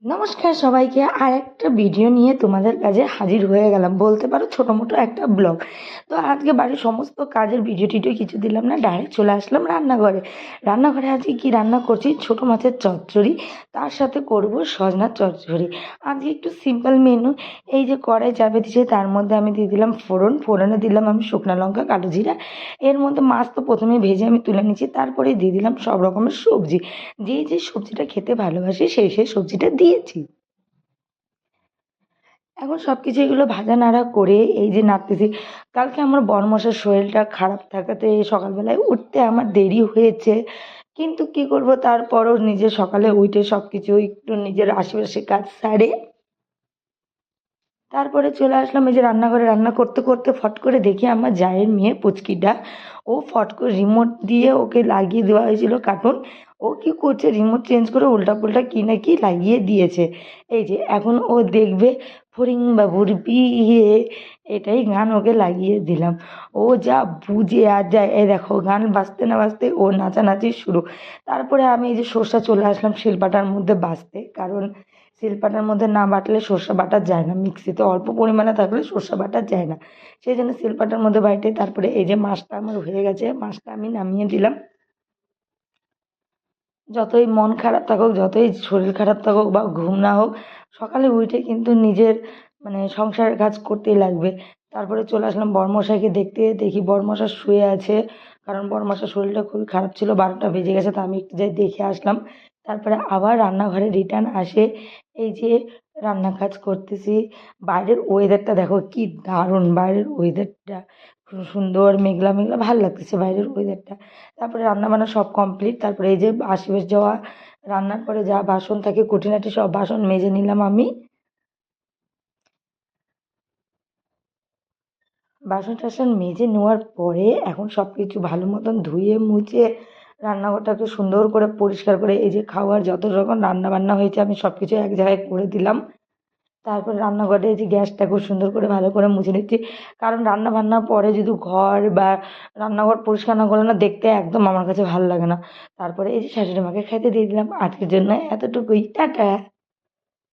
নমস্কার সবাইকে, আর একটা ভিডিও নিয়ে তোমাদের কাছে হাজির হয়ে গেলাম, বলতে পারো ছোটো মোটো একটা ব্লগ। তো আজকে বাড়ির সমস্ত কাজের ভিডিও টিডিও কিছু দিলাম না, ডাইরেক্ট চলে আসলাম রান্নাঘরে আজকে কি রান্না করছি, ছোটো মাছের চচ্চড়ি, তার সাথে করব সজনার চচ্চড়ি। আজকে একটু সিম্পল মেনু। এই যে কড়াই চাপে দিয়েছে, তার মধ্যে আমি দিয়ে দিলাম ফোড়নে দিলাম আমি শুকনো লঙ্কা, কালো জিরা। এর মধ্যে মাছ তো প্রথমে ভেজে আমি তুলে নিচ্ছি, তারপরে দিয়ে দিলাম সব রকমের সবজি, যে সবজিটা খেতে ভালোবাসি সেই সবজিটা দিয়েছি। এখন সব কিছু এগুলো ভাজা নাড়া করে এই যে নাড়তেছি। কালকে আমার বড়মশার শরীরটা খারাপ থাকাতে সকালবেলায় উঠতে আমার দেরি হয়েছে, কিন্তু কি করব, তারপরও নিজে সকালে উঠে সব কিছু একটু নিজের আশেপাশে কাজ সারে তারপরে চলে আসলাম এই যে রান্নাঘরে। রান্না করতে করতে ফট করে দেখি আমার জায়ের মেয়ে পুচকিটা, ও ফট করে রিমোট দিয়ে ওকে লাগিয়ে দেওয়া হয়েছিল কার্টুন, ও কি করছে রিমোট চেঞ্জ করে উল্টাপুল্টা কি না কি লাগিয়ে দিয়েছে। এই যে এখন ও দেখবে ফড়িং বাবুর বিয়ে, এটাই গান ওকে লাগিয়ে দিলাম। ও যা বুঝে আর যায়, এই দেখো গান বাজতে না বাজতে ও নাচানাচি শুরু। তারপরে আমি এই যে সর্ষা চলে আসলাম শিলপাটার মধ্যে বাছতে, কারণ শিলপাটার মধ্যে না বাটলে সর্ষে বাটা যায় না, মিক্সিতে অল্প পরিমাণে থাকলে সর্ষে বাটা যায় না, সেই জন্য শিলপাটার মধ্যে বাটে। তারপরে এই যে মাছটা আমার হয়ে গেছে, মাছটা আমি নামিয়ে দিলাম। যতই মন খারাপ থাকুক, যতই শরীর খারাপ থাকুক বা ঘুম না হোক, সকালে উঠে কিন্তু নিজের সংসারের কাজ করতেই লাগবে। তারপরে চলে আসলাম বড়মশাইকে দেখতে, দেখি বড়মশাই শুয়ে আছে, কারণ বড়মশার শরীরটা খুবই খারাপ ছিল, 12টা বেজে গেছে, তো আমি একটু যাই দেখে আসলাম। তারপরে আবার রান্নাঘরে রিটার্ন আসে, এই যে রান্না কাজ করতেছি। বাইরের ওয়েদারটা দেখো কি দারুণ, বাইরের ওয়েদারটা খুব সুন্দর, মেঘলা মেঘলা, ভালো লাগতেছে বাইরের ওয়েদারটা। তারপরে রান্নাবান্না সব কমপ্লিট। তারপরে এই যে আশীর্বাদ যাওয়া, রান্নার পরে যা বাসন থাকে খুঁটিনাটি সব বাসন মেজে নিলাম আমি। বাসন টাসন মেজে নেওয়ার পরে এখন সব কিছু ভালো মতন ধুয়ে মুছে রান্নাঘরটাকে সুন্দর করে পরিষ্কার করে এই যে খাওয়ার যত রকম রান্না বান্না হয়েছে আমি সব কিছু এক জায়গায় করে দিলাম। তারপরে রান্নাঘরে এই যে গ্যাসটা খুব সুন্দর করে ভালো করে মুছে নিচ্ছি, কারণ রান্না বান্নার পরে যদি ঘর বা রান্নাঘর পরিষ্কার না করলে না, দেখতে একদম আমার কাছে ভালো লাগে না। তারপরে এই যে শাশুড়ি মাকে খাইতে দিয়ে দিলাম। আজকের জন্য এতটুকুই, টাটা।